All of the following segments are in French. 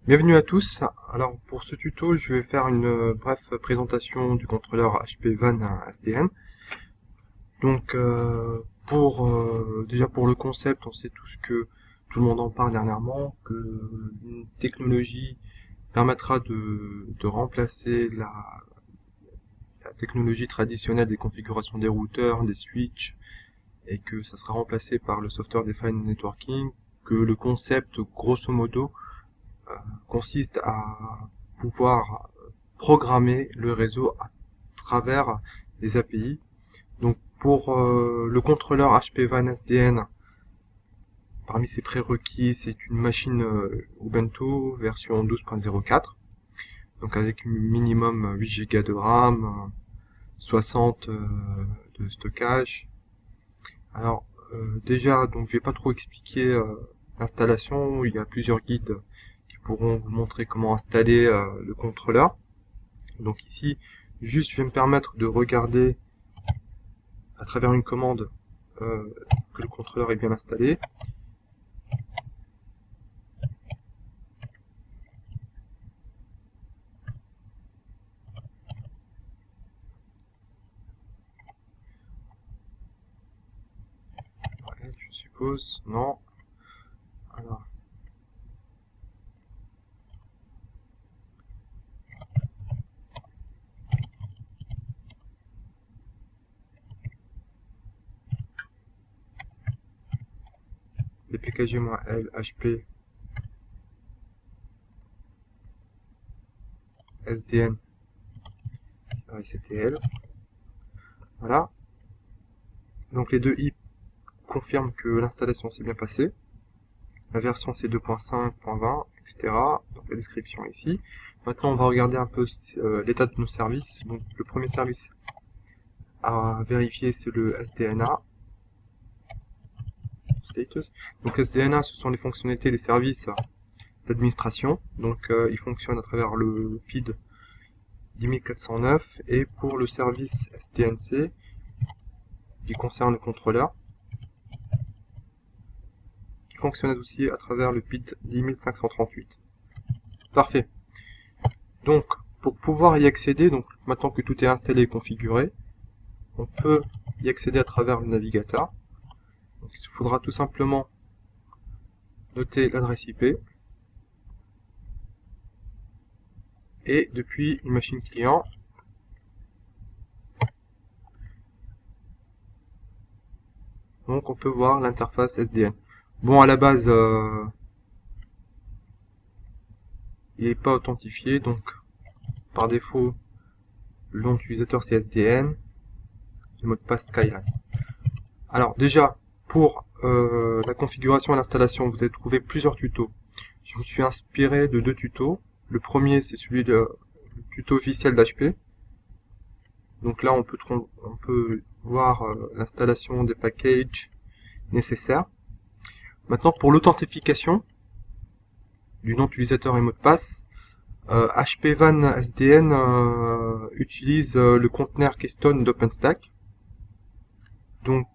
Bienvenue à tous. Alors pour ce tuto, je vais faire une brève présentation du contrôleur HP Van SDN. Donc déjà pour le concept, on sait tous que tout le monde en parle dernièrement, que une technologie permettra de remplacer la technologie traditionnelle des configurations des routeurs, des switches, et que ça sera remplacé par le software defined networking, que le concept grosso modo consiste à pouvoir programmer le réseau à travers des API. Donc pour le contrôleur HP Van SDN, parmi ses prérequis, c'est une machine Ubuntu version 12.04, donc avec minimum 8 Go de RAM, 60 de stockage. Alors déjà, donc je vais pas trop expliquer l'installation, il y a plusieurs guides qui pourront vous montrer comment installer le contrôleur. Donc ici, juste je vais me permettre de regarder à travers une commande que le contrôleur est bien installé. Ouais, je suppose, non. Alors, dpkg-l hp sdn ictl. Voilà. Donc les deux i confirment que l'installation s'est bien passée. La version c'est 2.5.20, etc. Donc la description est ici. Maintenant on va regarder un peu l'état de nos services. Donc le premier service à vérifier c'est le SDNA. Status. Donc SDNA ce sont les fonctionnalités, les services d'administration. Donc il fonctionne à travers le PID 10409 et pour le service SDNC qui concerne le contrôleur qui fonctionne aussi à travers le PID 10538. Parfait. Donc pour pouvoir y accéder, donc maintenant que tout est installé et configuré, on peut y accéder à travers le navigateur. Donc, il faudra tout simplement noter l'adresse IP et depuis une machine client, donc on peut voir l'interface SDN. Bon, à la base, il n'est pas authentifié, donc par défaut, le nom d'utilisateur c'est SDN, le mot de passe Skyline. Alors déjà, pour la configuration et l'installation, vous allez trouver plusieurs tutos. Je me suis inspiré de deux tutos. Le premier, c'est celui de le tuto officiel d'HP. Donc là, on peut voir l'installation des packages nécessaires. Maintenant, pour l'authentification du nom d'utilisateur et mot de passe, HP Van SDN utilise le conteneur Keystone d'OpenStack. Donc,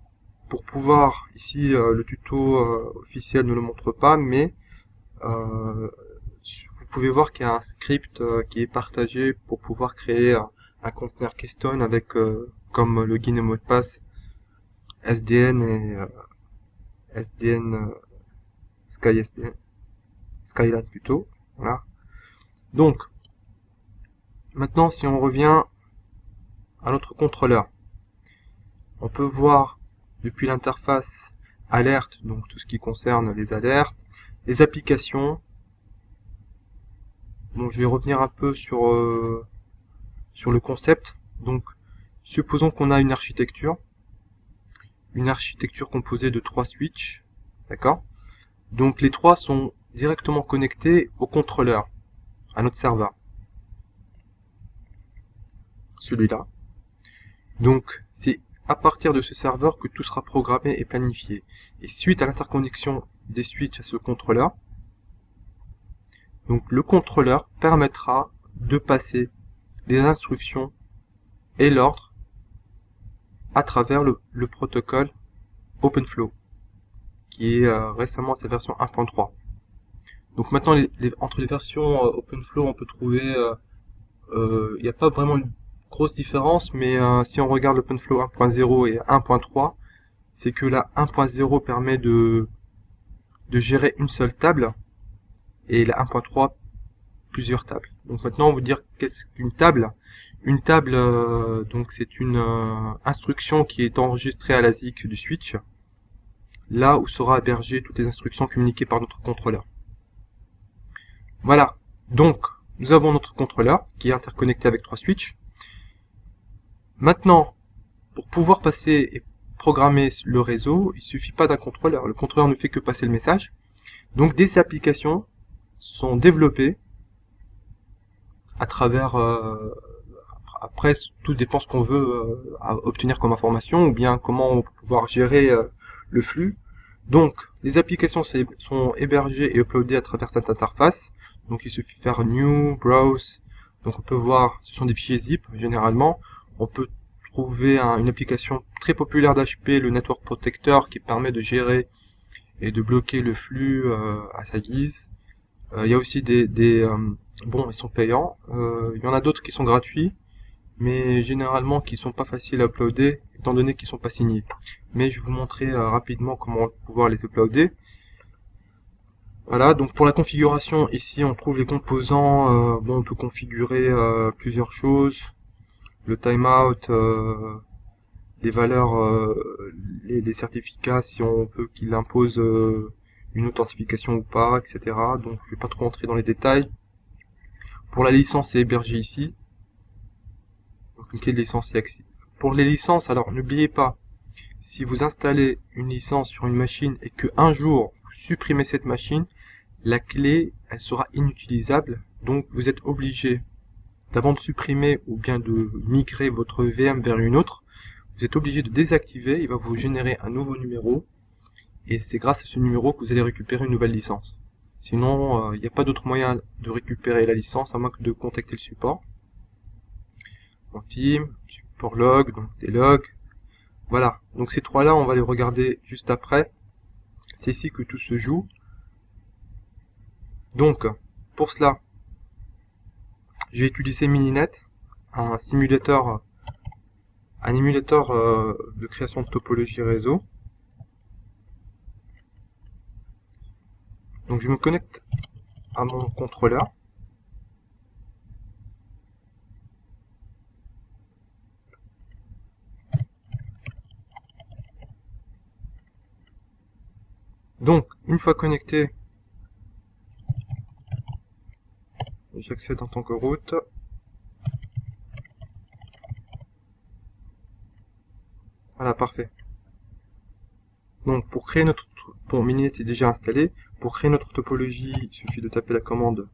pour pouvoir, ici, le tuto officiel ne le montre pas, mais vous pouvez voir qu'il y a un script qui est partagé pour pouvoir créer un conteneur Keystone avec comme login et mot de passe SDN et SDN Skyline plutôt. Voilà. Donc, maintenant si on revient à notre contrôleur, on peut voir depuis l'interface alerte, donc tout ce qui concerne les alertes, les applications. Donc je vais revenir un peu sur le concept. Donc supposons qu'on a une architecture composée de 3 switches, d'accord? Donc les trois sont directement connectés au contrôleur, à notre serveur. Celui-là. Donc c'est à partir de ce serveur que tout sera programmé et planifié. Et suite à l'interconnexion des switches à ce contrôleur, donc le contrôleur permettra de passer les instructions et l'ordre à travers le protocole OpenFlow, qui est récemment à sa version 1.3. Donc maintenant, entre les versions OpenFlow, on peut trouver, il n'y a pas vraiment une grosse différence, mais si on regarde l'OpenFlow 1.0 et 1.3, c'est que la 1.0 permet de gérer une seule table, et la 1.3 plusieurs tables. Donc maintenant, on va vous dire qu'est-ce qu'une table. Une table, donc c'est une instruction qui est enregistrée à l'ASIC du switch, là où sera hébergées toutes les instructions communiquées par notre contrôleur. Voilà, donc nous avons notre contrôleur qui est interconnecté avec 3 switches. Maintenant, pour pouvoir passer et programmer le réseau, il ne suffit pas d'un contrôleur. Le contrôleur ne fait que passer le message. Donc des applications sont développées à travers après, tout dépend ce qu'on veut obtenir comme information ou bien comment on peut pouvoir gérer le flux. Donc, les applications sont hébergées et uploadées à travers cette interface. Donc, il suffit de faire New, Browse. Donc, on peut voir, ce sont des fichiers zip généralement. On peut trouver une application très populaire d'HP, le Network Protector, qui permet de gérer et de bloquer le flux à sa guise. Il y a aussi bon, ils sont payants. Il y en a d'autres qui sont gratuits, mais généralement qui sont pas faciles à uploader étant donné qu'ils sont pas signés. Mais je vais vous montrer rapidement comment pouvoir les uploader. Voilà, donc pour la configuration, ici on trouve les composants. Bon, on peut configurer plusieurs choses, le timeout, les valeurs, les certificats, si on veut qu'il impose une authentification ou pas, etc. Donc je vais pas trop entrer dans les détails. Pour la licence, c'est hébergé ici. Donc une clé de licence est accessible. Pour les licences, alors n'oubliez pas, si vous installez une licence sur une machine et que un jour vous supprimez cette machine, la clé elle sera inutilisable. Donc vous êtes obligé d'avant de supprimer ou bien de migrer votre VM vers une autre, vous êtes obligé de désactiver. Il va vous générer un nouveau numéro et c'est grâce à ce numéro que vous allez récupérer une nouvelle licence. Sinon, il n'y a pas d'autre moyen de récupérer la licence à moins que de contacter le support. Team, support log, donc des logs. Voilà, donc ces trois-là, on va les regarder juste après. C'est ici que tout se joue. Donc, pour cela, je vais utiliser Mininet, un émulateur de création de topologie réseau. Donc, je me connecte à mon contrôleur. Donc, une fois connecté, j'accède en tant que route. Voilà, parfait. Donc, pour créer notre... Bon, Mininet est déjà installé. Pour créer notre topologie, il suffit de taper la commande.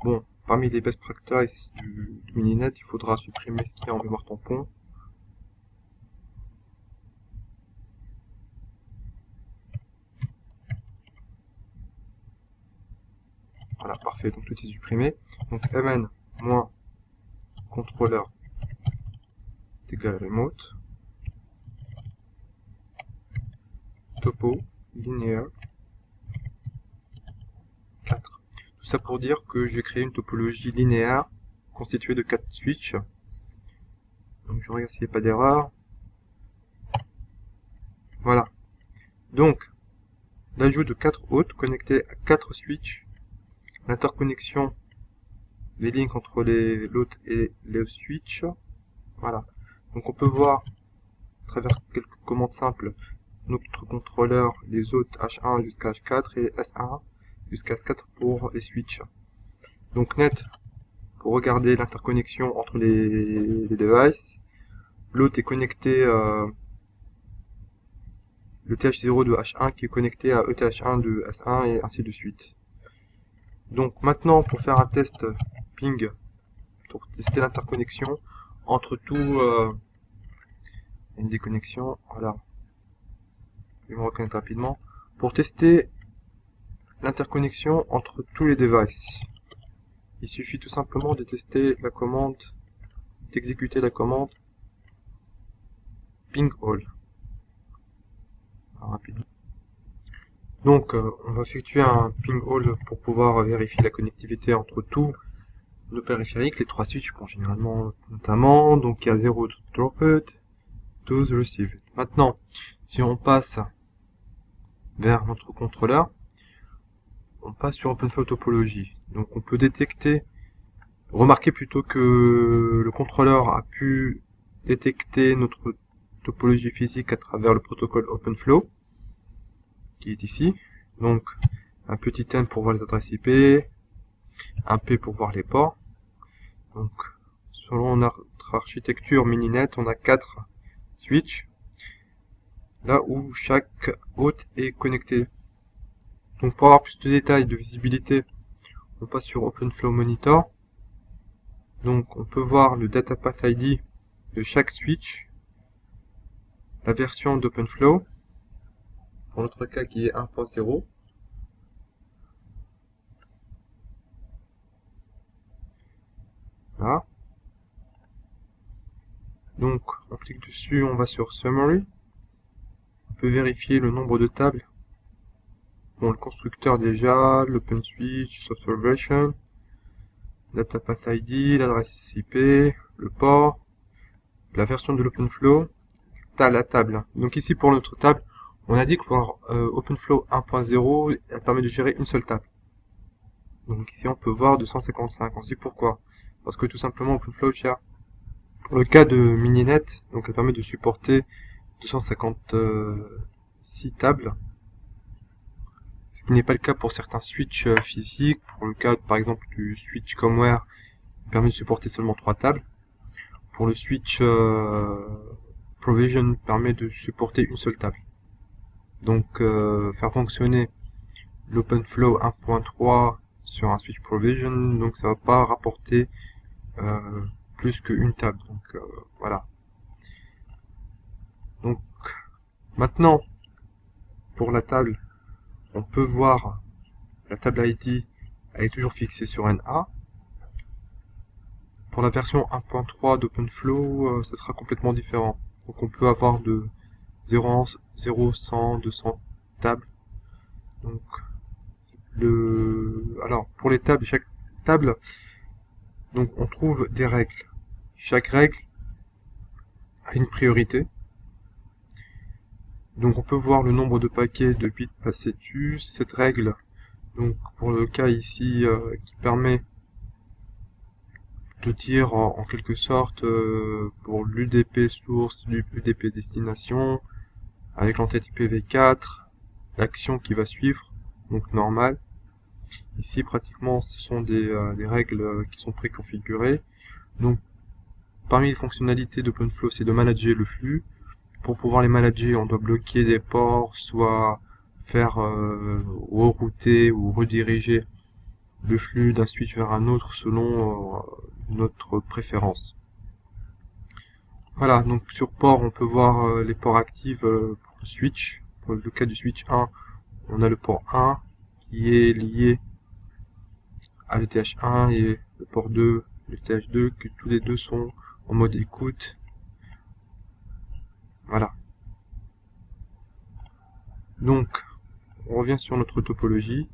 Bon, parmi les best practices du Mininet, il faudra supprimer ce qui est en mémoire tampon. Voilà, parfait, donc tout est supprimé. Donc mn moins contrôleur égale remote topo linéaire 4. Tout ça pour dire que je vais créer une topologie linéaire constituée de 4 switches. Donc je regarde s'il n'y a pas d'erreur. Voilà. Donc, l'ajout de 4 hôtes connectés à 4 switches, l'interconnexion des lignes entre l'hôte et le switch. Voilà. Donc on peut voir à travers quelques commandes simples notre contrôleur, les hôtes H1 jusqu'à H4 et S1 jusqu'à S4 pour les switches. Donc net pour regarder l'interconnexion entre les devices. L'hôte est connecté le TH0 de H1 qui est connecté à ETH1 de S1 et ainsi de suite. Donc maintenant pour faire un test ping, pour tester l'interconnexion entre tout une déconnexion, voilà. Je vais me reconnecter rapidement. Pour tester l'interconnexion entre tous les devices, il suffit tout simplement de tester la commande, d'exécuter la commande ping all. Alors, rapidement. Donc, on va effectuer un ping all pour pouvoir vérifier la connectivité entre tous nos périphériques, les 3 switches, bon, généralement, notamment. Donc, il y a 0 dropped, 12 received. Maintenant, si on passe vers notre contrôleur, on passe sur OpenFlow topologie. Donc, on peut détecter, remarquer plutôt que le contrôleur a pu détecter notre topologie physique à travers le protocole OpenFlow, qui est ici. Donc, un petit N pour voir les adresses IP, un P pour voir les ports. Donc, selon notre architecture Mininet, on a 4 switches, là où chaque hôte est connecté. Donc, pour avoir plus de détails, de visibilité, on passe sur OpenFlow Monitor. Donc, on peut voir le data path ID de chaque switch, la version d'OpenFlow, pour notre cas qui est 1.0. Là. Donc, on clique dessus, on va sur Summary. On peut vérifier le nombre de tables. Bon, le constructeur déjà, l'OpenSwitch, Software Version, Data Path ID, l'adresse IP, le port, la version de l'OpenFlow, la table. Donc ici pour notre table, on a dit que pour OpenFlow 1.0, elle permet de gérer une seule table. Donc ici on peut voir 255. On se dit pourquoi? Parce que tout simplement OpenFlow gère, pour le cas de Mininet, donc elle permet de supporter 256 tables. Ce qui n'est pas le cas pour certains switches physiques. Pour le cas par exemple du switch Comware, il permet de supporter seulement 3 tables. Pour le switch Provision, permet de supporter une seule table. Donc faire fonctionner l'OpenFlow 1.3 sur un switch Provision, donc ça va pas rapporter plus qu'une table. Donc voilà. Donc maintenant, pour la table, on peut voir la table ID, elle est toujours fixée sur NA. Pour la version 1.3 d'OpenFlow, ça sera complètement différent. Donc on peut avoir de 0, 100, 200 tables. Donc alors pour les tables, chaque table, donc on trouve des règles. Chaque règle a une priorité. Donc on peut voir le nombre de paquets de bits passés dessus. Cette règle, donc pour le cas ici, qui permet de dire en quelque sorte pour l'UDP source, l'UDP destination, avec l'entête IPv4, l'action qui va suivre, donc normal. Ici pratiquement ce sont des règles qui sont préconfigurées. Donc parmi les fonctionnalités d'OpenFlow, c'est de manager le flux. Pour pouvoir les manager, on doit bloquer des ports, soit faire rerouter ou rediriger le flux d'un switch vers un autre selon notre préférence. Voilà, donc sur port, on peut voir les ports actifs pour le switch. Pour le cas du switch 1, on a le port 1 qui est lié à l'ETH1 et le port 2, l'ETH2, que tous les deux sont en mode écoute. Voilà. Donc, on revient sur notre topologie.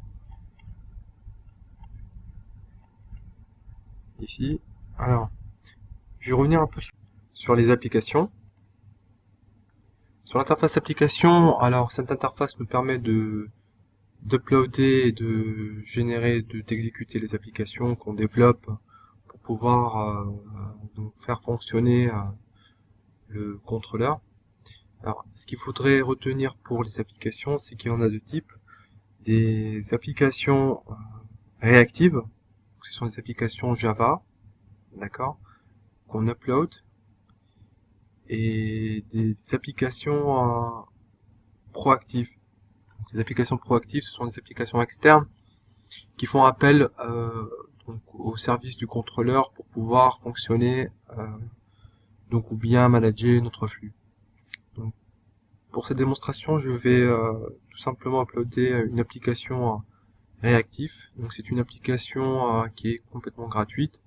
Ici. Alors, je vais revenir un peu sur les applications. Sur l'interface application, alors cette interface nous permet d'uploader et de générer, d'exécuter les applications qu'on développe pour pouvoir donc faire fonctionner le contrôleur. Alors, ce qu'il faudrait retenir pour les applications, c'est qu'il y en a deux types. Des applications réactives, ce sont des applications Java, d'accord, qu'on upload, et des applications proactives. Donc, les applications proactives, ce sont des applications externes qui font appel donc, au service du contrôleur pour pouvoir fonctionner donc ou bien manager notre flux. Donc, pour cette démonstration, je vais tout simplement uploader une application réactive. Donc c'est une application qui est complètement gratuite.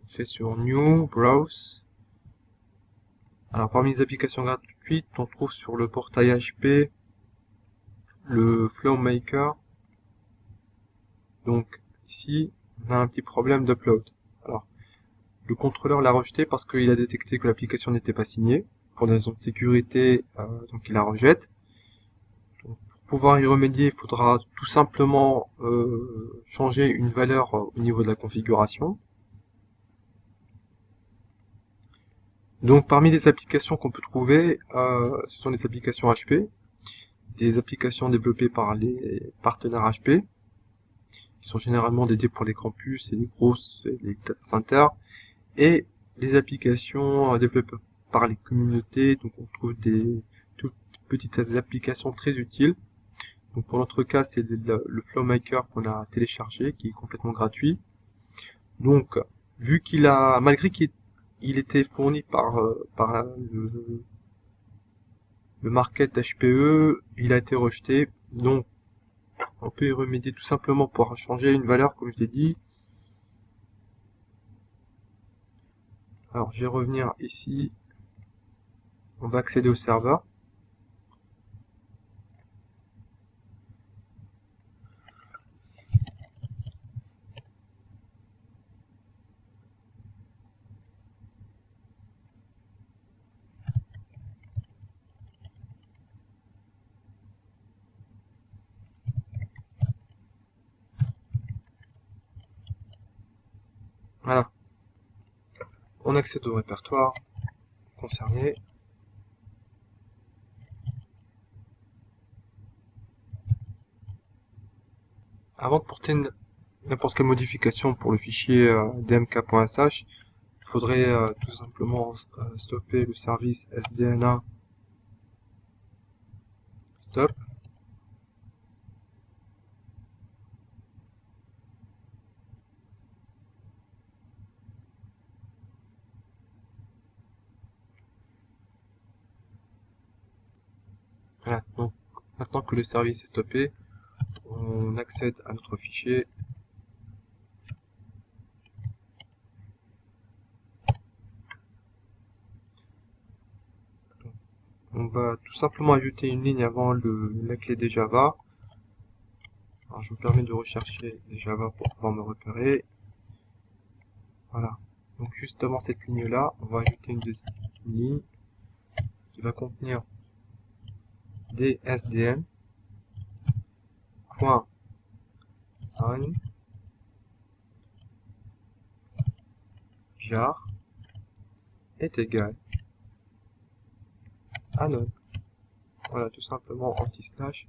On fait sur New, Browse. Alors parmi les applications gratuites, on trouve sur le portail HP le FlowMaker, donc ici on a un petit problème d'upload. Alors le contrôleur l'a rejeté parce qu'il a détecté que l'application n'était pas signée. Pour des raisons de sécurité, donc il la rejette. Donc, pour pouvoir y remédier, il faudra tout simplement changer une valeur au niveau de la configuration. Donc parmi les applications qu'on peut trouver, ce sont des applications HP, des applications développées par les partenaires HP, qui sont généralement dédiées pour les campus et les grosses les data centers, et les applications développées par les communautés. Donc on trouve des toutes petites applications très utiles. Donc pour notre cas, c'est le FlowMaker qu'on a téléchargé, qui est complètement gratuit. Donc vu qu'il a, malgré qu'il était fourni par le market HPE, il a été rejeté. Donc on peut y remédier tout simplement pour changer une valeur, comme je l'ai dit. Alors je vais revenir ici, on va accéder au serveur. Voilà, on accède au répertoire concerné. Avant de porter n'importe quelle modification pour le fichier dmk.sh, il faudrait tout simplement stopper le service sdna stop. Voilà, donc maintenant que le service est stoppé, on accède à notre fichier. On va tout simplement ajouter une ligne avant la clé des Java. Alors je me permets de rechercher des Java pour pouvoir me repérer. Voilà. Donc juste avant cette ligne là, on va ajouter une deuxième ligne qui va contenir des SDN .sign jar est égal à none. Voilà, tout simplement anti-slash.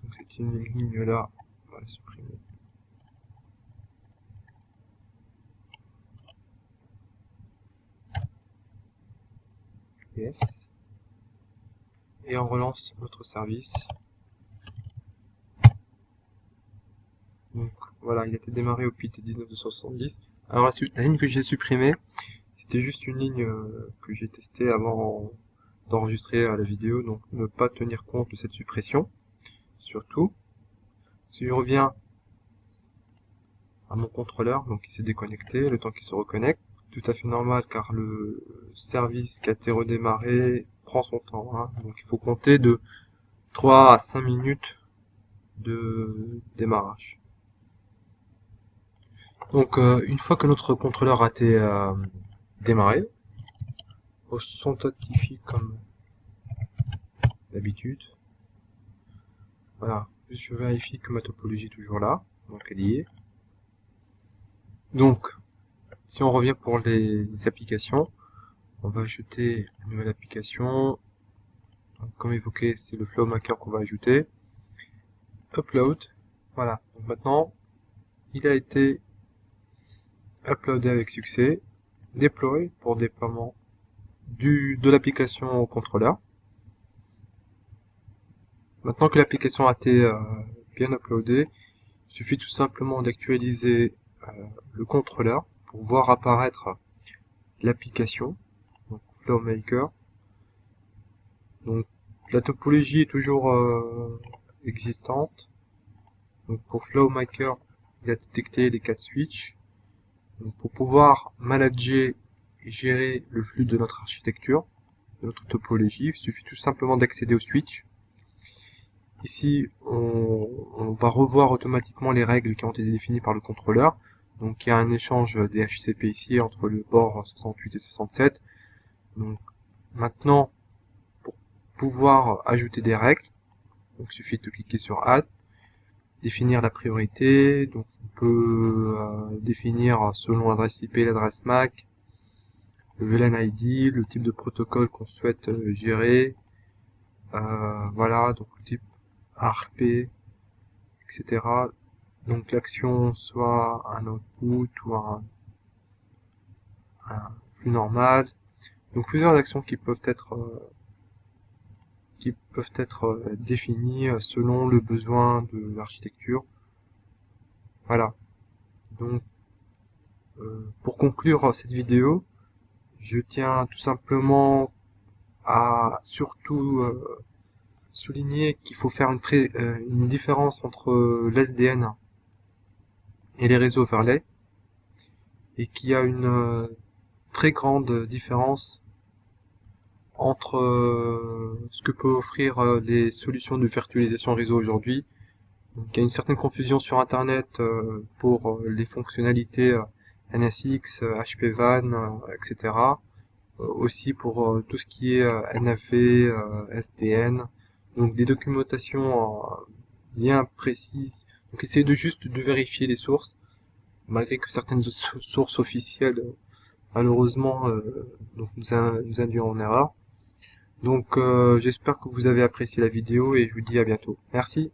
Donc cette ligne là, on va la supprimer. Yes. Et on relance notre service. Donc voilà, il a été démarré au PIT 19270. Alors la ligne que j'ai supprimée, c'était juste une ligne que j'ai testée avant d'enregistrer la vidéo, donc ne pas tenir compte de cette suppression. Surtout, si je reviens à mon contrôleur, donc il s'est déconnecté, le temps qu'il se reconnecte, tout à fait normal car le service qui a été redémarré prend son temps, hein. Donc il faut compter de 3 à 5 minutes de démarrage. Donc une fois que notre contrôleur a été démarré, on s'authentifie comme d'habitude. Voilà, je vérifie que ma topologie est toujours là, donc elle y est. Donc, si on revient pour les applications, on va ajouter une nouvelle application. Donc, comme évoqué, c'est le FlowMaker qu'on va ajouter. Upload. Voilà, donc maintenant, il a été uploadé avec succès. Deploy pour déploiement de l'application au contrôleur. Maintenant que l'application a été bien uploadée, il suffit tout simplement d'actualiser le contrôleur pour voir apparaître l'application, donc FlowMaker. Donc la topologie est toujours existante. Donc pour FlowMaker, il a détecté les 4 switches. Donc pour pouvoir manager gérer le flux de notre architecture, de notre topologie. Il suffit tout simplement d'accéder au switch. Ici, on va revoir automatiquement les règles qui ont été définies par le contrôleur. Donc il y a un échange des HCP ici entre le port 68 et 67. Donc maintenant, pour pouvoir ajouter des règles, donc il suffit de cliquer sur Add, définir la priorité. Donc on peut définir selon l'adresse IP, l'adresse MAC, le VLAN ID, le type de protocole qu'on souhaite gérer. Voilà, donc le type ARP, etc. Donc l'action soit un output ou un flux normal. Donc plusieurs actions qui peuvent être définies selon le besoin de l'architecture. Voilà. Donc pour conclure cette vidéo, je tiens tout simplement à surtout souligner qu'il faut faire une différence entre l'SDN et les réseaux overlay, et qu'il y a une très grande différence entre ce que peut offrir les solutions de virtualisation réseau aujourd'hui. Donc, il y a une certaine confusion sur Internet pour les fonctionnalités NSX, HPVAN, etc. Aussi pour tout ce qui est NFV, SDN. Donc des documentations bien précises. Donc essayez juste de vérifier les sources, malgré que certaines sources officielles malheureusement nous induisent en erreur. Donc j'espère que vous avez apprécié la vidéo et je vous dis à bientôt. Merci.